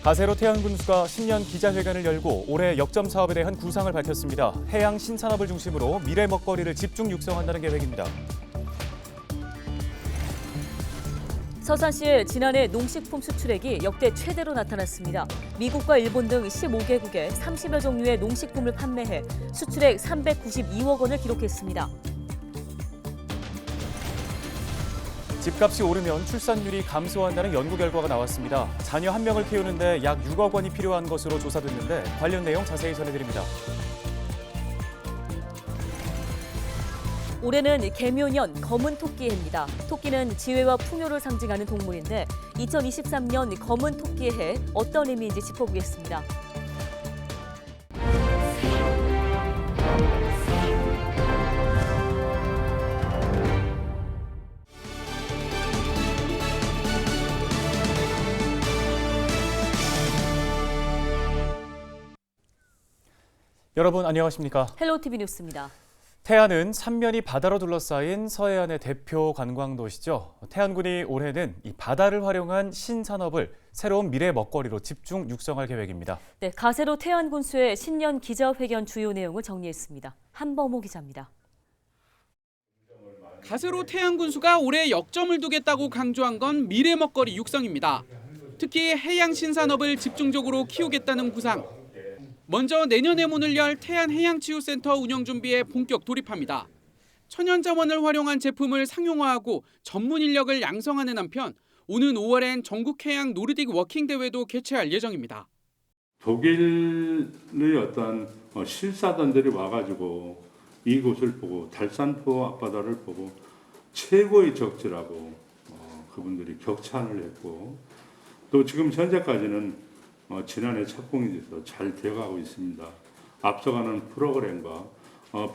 가세로 태안군수가 신년 기자회견을 열고 올해 역점 사업에 대한 구상을 밝혔습니다. 해양 신산업을 중심으로 미래 먹거리를 집중 육성한다는 계획입니다. 서산시의 지난해 농식품 수출액이 역대 최대로 나타났습니다. 미국과 일본 등 15개국에 30여 종류의 농식품을 판매해 수출액 392억 원을 기록했습니다. 집값이 오르면 출산율이 감소한다는 연구 결과가 나왔습니다. 자녀 한 명을 키우는데 약 6억 원이 필요한 것으로 조사됐는데 관련 내용 자세히 전해드립니다. 올해는 개묘년 검은 토끼해입니다. 토끼는 지혜와 풍요를 상징하는 동물인데 2023년 검은 토끼의 해 어떤 의미인지 짚어보겠습니다. 여러분 안녕하십니까? 헬로티비 뉴스입니다. 태안은 삼면이 바다로 둘러싸인 서해안의 대표 관광도시죠. 태안군이 올해는 이 바다를 활용한 신산업을 새로운 미래 먹거리로 집중 육성할 계획입니다. 네, 가세로 태안군수의 신년 기자회견 주요 내용을 정리했습니다. 한범호 기자입니다. 가세로 태안군수가 올해 역점을 두겠다고 강조한 건 미래 먹거리 육성입니다. 특히 해양 신산업을 집중적으로 키우겠다는 구상. 먼저 내년에 문을 열 태안해양치유센터 운영 준비에 본격 돌입합니다. 천연자원을 활용한 제품을 상용화하고 전문 인력을 양성하는 한편 오는 5월엔 전국해양 노르딕 워킹 대회도 개최할 예정입니다. 독일의 어떤 실사단들이 와가지고 이곳을 보고 달산포 앞바다를 보고 최고의 적지라고 그분들이 격찬을 했고 또 지금 현재까지는 지난해 착공이 돼서 잘 되어가고 있습니다. 앞서가는 프로그램과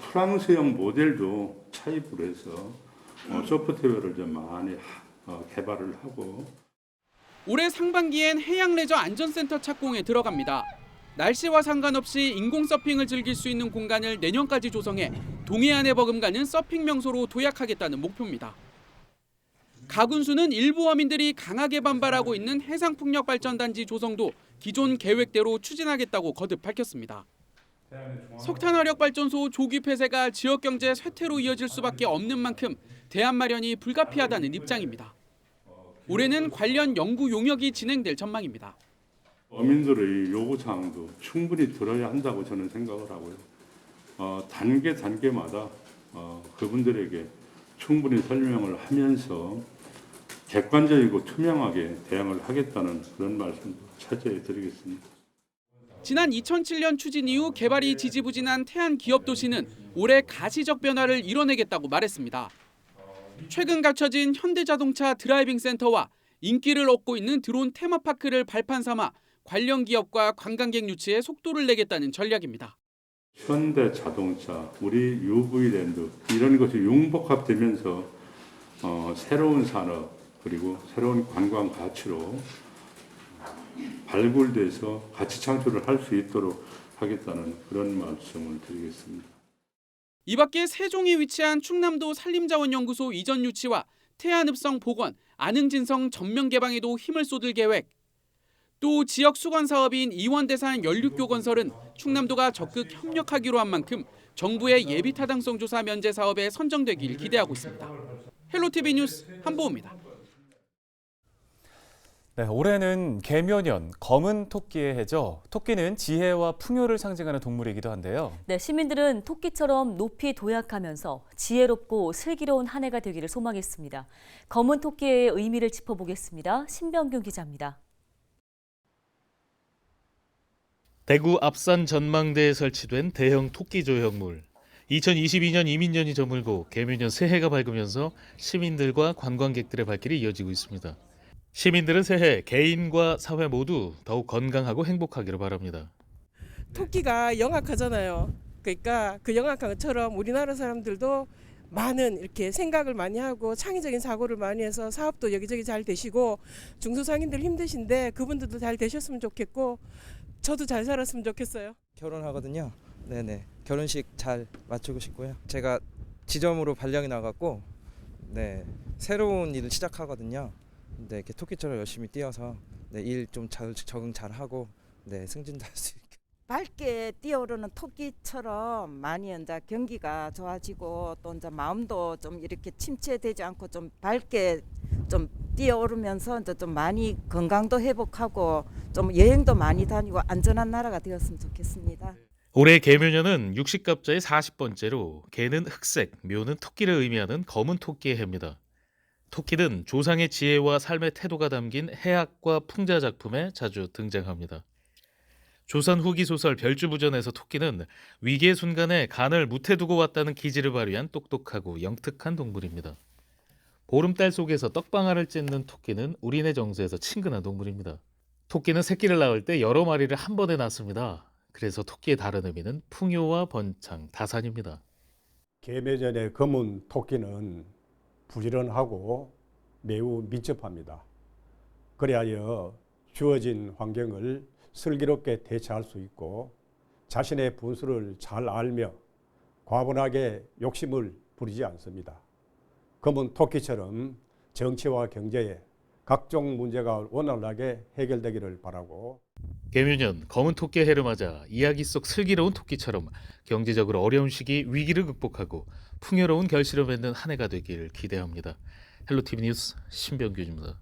프랑스형 모델도 차입을 해서 소프트웨어를 좀 많이 개발을 하고 올해 상반기엔 해양레저 안전센터 착공에 들어갑니다. 날씨와 상관없이 인공 서핑을 즐길 수 있는 공간을 내년까지 조성해 동해안에 버금가는 서핑 명소로 도약하겠다는 목표입니다. 가군수는 일부 어민들이 강하게 반발하고 있는 해상풍력발전단지 조성도 기존 계획대로 추진하겠다고 거듭 밝혔습니다. 석탄화력발전소 조기 폐쇄가 지역 경제 쇠퇴로 이어질 수밖에 없는 만큼 대안 마련이 불가피하다는 입장입니다. 올해는 관련 연구 용역이 진행될 전망입니다. 어민들의 요구사항도 충분히 들어야 한다고 저는 생각을 하고요. 단계마다 그분들에게 충분히 설명을 하면서 객관적이고 투명하게 대응을 하겠다는 그런 말씀도 차지해 드리겠습니다. 지난 2007년 추진 이후 개발이 지지부진한 태안 기업도시는 올해 가시적 변화를 이뤄내겠다고 말했습니다. 최근 갖춰진 현대자동차 드라이빙 센터와 인기를 얻고 있는 드론 테마파크를 발판 삼아 관련 기업과 관광객 유치에 속도를 내겠다는 전략입니다. 현대자동차, 우리 UV랜드 이런 것이 융복합되면서 새로운 산업 그리고 새로운 관광 가치로 발굴돼서 가치 창출을 할 수 있도록 하겠다는 그런 말씀을 드리겠습니다. 이 밖에 세종에 위치한 충남도 산림자원연구소 이전 유치와 태안읍성 복원, 안흥진성 전면 개방에도 힘을 쏟을 계획. 또 지역 수건 사업인 이원대산 연륙교 건설은 충남도가 적극 협력하기로 한 만큼 정부의 예비 타당성 조사 면제 사업에 선정되길 기대하고 있습니다. 헬로티비 뉴스 한보우입니다. 네, 올해는 개묘년 검은 토끼의 해죠. 토끼는 지혜와 풍요를 상징하는 동물이기도 한데요. 네, 시민들은 토끼처럼 높이 도약하면서 지혜롭고 슬기로운 한 해가 되기를 소망했습니다. 검은 토끼의 의미를 짚어보겠습니다. 신병균 기자입니다. 대구 앞산 전망대에 설치된 대형 토끼 조형물. 2022년 이민년이 저물고 개묘년 새해가 밝으면서 시민들과 관광객들의 발길이 이어지고 있습니다. 시민들은 새해 개인과 사회 모두 더욱 건강하고 행복하기를 바랍니다. 토끼가 영악하잖아요. 그러니까 그 영악한 것처럼 우리나라 사람들도 많은 이렇게 생각을 많이 하고 창의적인 사고를 많이 해서 사업도 여기저기 잘 되시고 중소상인들 힘드신데 그분들도 잘 되셨으면 좋겠고 저도 잘 살았으면 좋겠어요. 결혼하거든요. 네네. 결혼식 잘 마치고 싶고요. 제가 지점으로 발령이 나갔고 새로운 일을 시작하거든요. 네, 이렇게 토끼처럼 열심히 뛰어서 네, 일 좀 적응 잘하고 네, 승진할 수 있게. 밝게 뛰어오르는 토끼처럼 많이 이제 경기가 좋아지고 또 이제 마음도 좀 이렇게 침체되지 않고 좀 밝게 좀 뛰어오르면서 이제 좀 많이 건강도 회복하고 좀 여행도 많이 다니고 안전한 나라가 되었으면 좋겠습니다. 올해 개묘년은 육식갑자의 40번째로 개는 흑색, 묘는 토끼를 의미하는 검은 토끼의 해입니다. 토끼는 조상의 지혜와 삶의 태도가 담긴 해학과 풍자 작품에 자주 등장합니다. 조선 후기 소설 별주부전에서 토끼는 위기의 순간에 간을 묻혀 두고 왔다는 기질을 발휘한 똑똑하고 영특한 동물입니다. 보름달 속에서 떡방아를 찢는 토끼는 우리네 정서에서 친근한 동물입니다. 토끼는 새끼를 낳을 때 여러 마리를 한 번에 낳습니다. 그래서 토끼의 다른 의미는 풍요와 번창, 다산입니다. 개묘전의 검은 토끼는 부지런하고 매우 민첩합니다. 그리하여 주어진 환경을 슬기롭게 대처할 수 있고 자신의 분수를 잘 알며 과분하게 욕심을 부리지 않습니다. 검은 토끼처럼 정치와 경제에 각종 문제가 원활하게 해결되기를 바라고 개묘년 검은 토끼의 해를 맞아 이야기 속 슬기로운 토끼처럼 경제적으로 어려운 시기 위기를 극복하고 풍요로운 결실을 맺는 한 해가 되길 기대합니다. 헬로티비 뉴스 신병규입니다.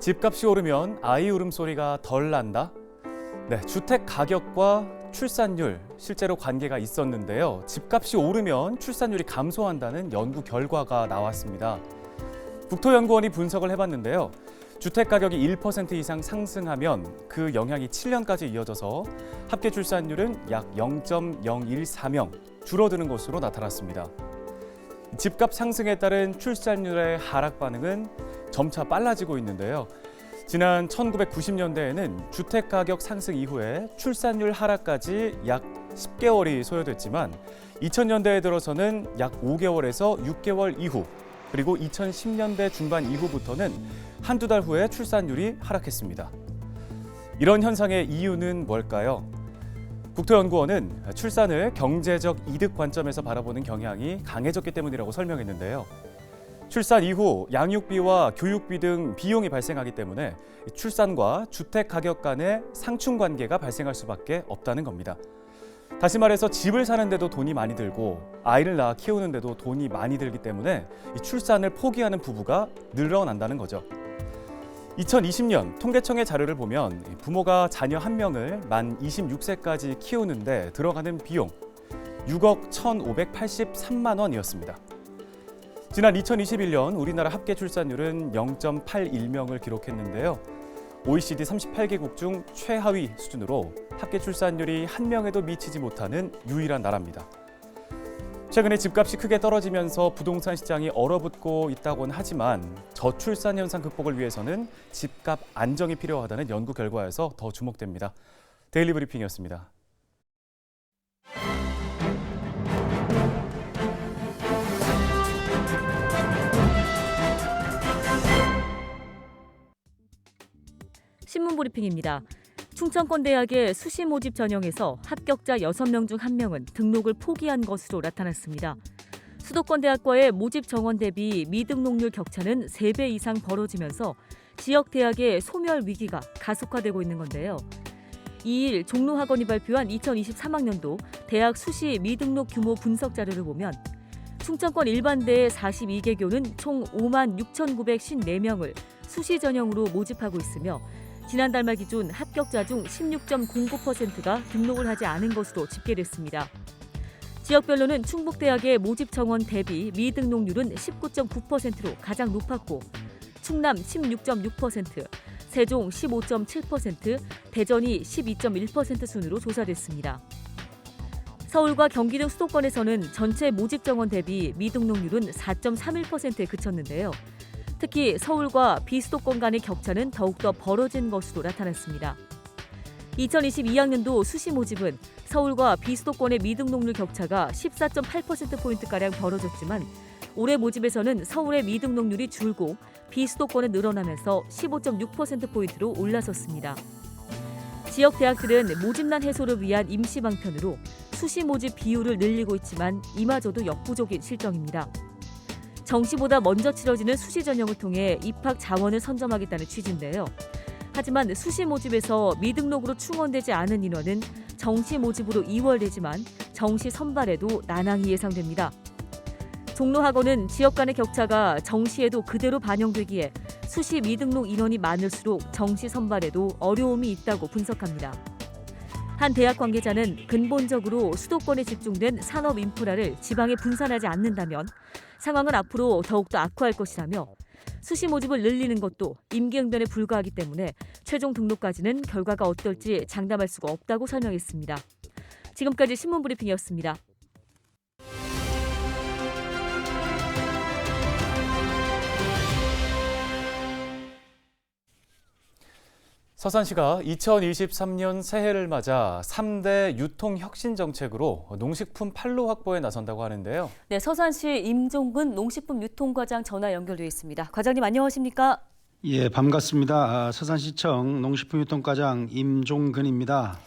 집값이 오르면 아이 울음소리가 덜 난다? 네, 주택 가격과 출산율 실제로 관계가 있었는데요. 집값이 오르면 출산율이 감소한다는 연구 결과가 나왔습니다. 국토연구원이 분석을 해봤는데요. 주택 가격이 1% 이상 상승하면 그 영향이 7년까지 이어져서 합계 출산율은 약 0.014명 줄어드는 것으로 나타났습니다. 집값 상승에 따른 출산율의 하락 반응은 점차 빨라지고 있는데요. 지난 1990년대에는 주택 가격 상승 이후에 출산율 하락까지 약 10개월이 소요됐지만 2000년대에 들어서는 약 5개월에서 6개월 이후 그리고 2010년대 중반 이후부터는 한두 달 후에 출산율이 하락했습니다. 이런 현상의 이유는 뭘까요? 국토연구원은 출산을 경제적 이득 관점에서 바라보는 경향이 강해졌기 때문이라고 설명했는데요. 출산 이후 양육비와 교육비 등 비용이 발생하기 때문에 출산과 주택 가격 간의 상충관계가 발생할 수밖에 없다는 겁니다. 다시 말해서 집을 사는데도 돈이 많이 들고 아이를 낳아 키우는데도 돈이 많이 들기 때문에 이 출산을 포기하는 부부가 늘어난다는 거죠. 2020년 통계청의 자료를 보면 부모가 자녀 한 명을 만 26세까지 키우는데 들어가는 비용 6억 1,583만 원이었습니다. 지난 2021년 우리나라 합계 출산율은 0.81명을 기록했는데요. OECD 38개국 중 최하위 수준으로 합계 출산율이 한 명에도 미치지 못하는 유일한 나라입니다. 최근에 집값이 크게 떨어지면서 부동산 시장이 얼어붙고 있다고는 하지만 저출산 현상 극복을 위해서는 집값 안정이 필요하다는 연구 결과에서 더 주목됩니다. 데일리 브리핑이었습니다. 신문 브리핑입니다. 충청권대학의 수시 모집 전형에서 합격자 6명 중 1명은 등록을 포기한 것으로 나타났습니다. 수도권 대학과의 모집 정원 대비 미등록률 격차는 3배 이상 벌어지면서 지역 대학의 소멸 위기가 가속화되고 있는 건데요. 2일 종로학원이 발표한 2023학년도 대학 수시 미등록 규모 분석 자료를 보면 충청권 일반대의 42개교는 총 56,954명을 수시 전형으로 모집하고 있으며 지난달 말 기준 합격자 중 16.09%가 등록을 하지 않은 것으로 집계됐습니다. 지역별로는 충북대학의 모집 정원 대비 미등록률은 19.9%로 가장 높았고 충남 16.6%, 세종 15.7%, 대전이 12.1% 순으로 조사됐습니다. 서울과 경기 등 수도권에서는 전체 모집 정원 대비 미등록률은 4.31%에 그쳤는데요. 특히 서울과 비수도권 간의 격차는 더욱더 벌어진 것으로 나타났습니다. 2022학년도 수시 모집은 서울과 비수도권의 미등록률 격차가 14.8%포인트가량 벌어졌지만 올해 모집에서는 서울의 미등록률이 줄고 비수도권은 늘어나면서 15.6%포인트로 올라섰습니다. 지역 대학들은 모집난 해소를 위한 임시 방편으로 수시 모집 비율을 늘리고 있지만 이마저도 역부족인 실정입니다. 정시보다 먼저 치러지는 수시 전형을 통해 입학 자원을 선점하겠다는 취지인데요. 하지만 수시 모집에서 미등록으로 충원되지 않은 인원은 정시 모집으로 이월되지만 정시 선발에도 난항이 예상됩니다. 종로학원은 지역 간의 격차가 정시에도 그대로 반영되기에 수시 미등록 인원이 많을수록 정시 선발에도 어려움이 있다고 분석합니다. 한 대학 관계자는 근본적으로 수도권에 집중된 산업 인프라를 지방에 분산하지 않는다면 상황은 앞으로 더욱더 악화할 것이라며 수시 모집을 늘리는 것도 임기응변에 불과하기 때문에 최종 등록까지는 결과가 어떨지 장담할 수가 없다고 설명했습니다. 지금까지 신문브리핑이었습니다. 서산시가 2023년 새해를 맞아 3대 유통혁신 정책으로 농식품 판로 확보에 나선다고 하는데요. 네, 서산시 임종근 농식품 유통과장 전화 연결돼 있습니다. 과장님 안녕하십니까? 예, 반갑습니다. 서산시청 농식품유통과장 임종근입니다.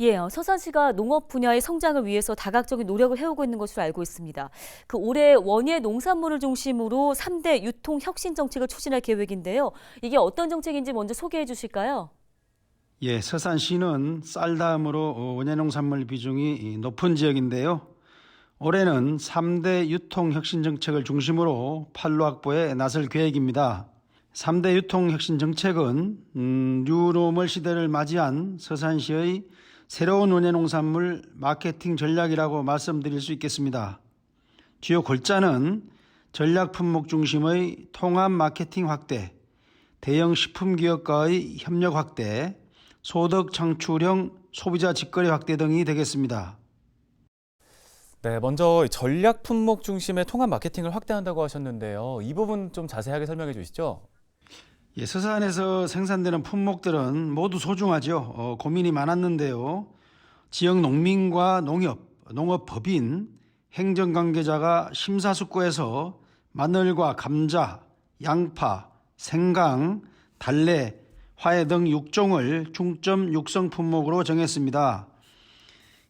예, 서산시가 농업 분야의 성장을 위해서 다각적인 노력을 해오고 있는 것으로 알고 있습니다. 올해 원예 농산물을 중심으로 3대 유통혁신 정책을 추진할 계획인데요. 이게 어떤 정책인지 먼저 소개해 주실까요? 예, 서산시는 쌀 다음으로 원예농산물 비중이 높은 지역인데요. 올해는 3대 유통혁신정책을 중심으로 판로 확보에 나설 계획입니다. 3대 유통혁신정책은 뉴노멀 시대를 맞이한 서산시의 새로운 원예농산물 마케팅 전략이라고 말씀드릴 수 있겠습니다. 주요 골자는 전략 품목 중심의 통합 마케팅 확대, 대형 식품기업과의 협력 확대, 소득 창출형 소비자 직거래 확대 등이 되겠습니다. 네, 먼저 전략 품목 중심의 통합 마케팅을 확대한다고 하셨는데요. 이 부분 좀 자세하게 설명해 주시죠. 예, 서산에서 생산되는 품목들은 모두 소중하죠. 고민이 많았는데요. 지역 농민과 농업법인, 행정관계자가 심사숙고해서 마늘과 감자, 양파, 생강, 달래, 화해 등 6종을 중점 육성 품목으로 정했습니다.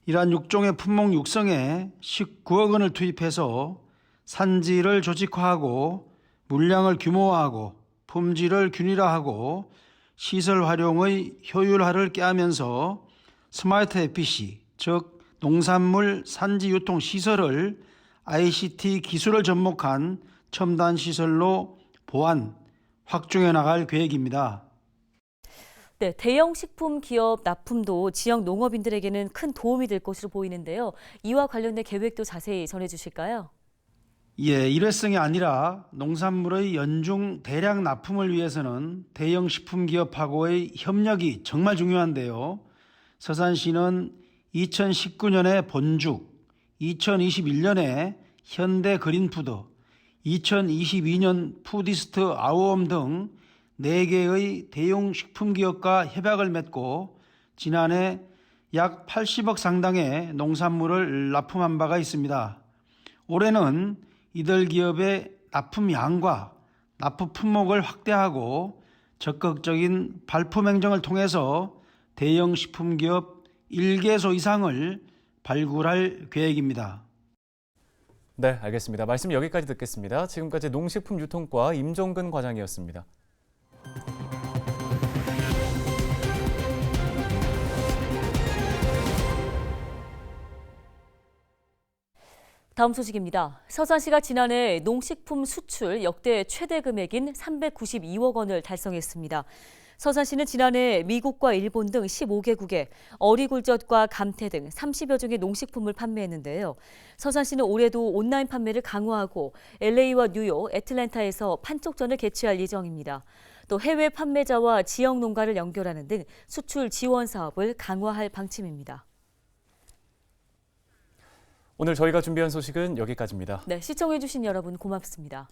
이러한 6종의 품목 육성에 19억 원을 투입해서 산지를 조직화하고 물량을 규모화하고 품질을 균일화하고 시설 활용의 효율화를 꾀하면서 스마트 FPC, 즉 농산물 산지 유통 시설을 ICT 기술을 접목한 첨단 시설로 보완, 확충해 나갈 계획입니다. 네, 대형 식품 기업 납품도 지역 농업인들에게는 큰 도움이 될 것으로 보이는데요. 이와 관련된 계획도 자세히 전해 주실까요? 예, 일회성이 아니라 농산물의 연중 대량 납품을 위해서는 대형 식품 기업하고의 협력이 정말 중요한데요. 서산시는 2019년에 본죽, 2021년에 현대 그린푸드, 2022년 푸디스트 아우엄 등 4개의 대형 식품기업과 협약을 맺고 지난해 약 80억 상당의 농산물을 납품한 바가 있습니다. 올해는 이들 기업의 납품 양과 납품 품목을 확대하고 적극적인 발품 행정을 통해서 대형 식품기업 1개소 이상을 발굴할 계획입니다. 네, 알겠습니다. 말씀 여기까지 듣겠습니다. 지금까지 농식품유통과 임종근 과장이었습니다. 다음 소식입니다. 서산시가 지난해 농식품 수출 역대 최대 금액인 392억 원을 달성했습니다. 서산시는 지난해 미국과 일본 등 15개국에 어리굴젓과 감태 등 30여 종의 농식품을 판매했는데요. 서산시는 올해도 온라인 판매를 강화하고 LA와 뉴욕, 애틀랜타에서 판촉전을 개최할 예정입니다. 또 해외 판매자와 지역 농가를 연결하는 등 수출 지원 사업을 강화할 방침입니다. 오늘 저희가 준비한 소식은 여기까지입니다. 네, 시청해주신 여러분 고맙습니다.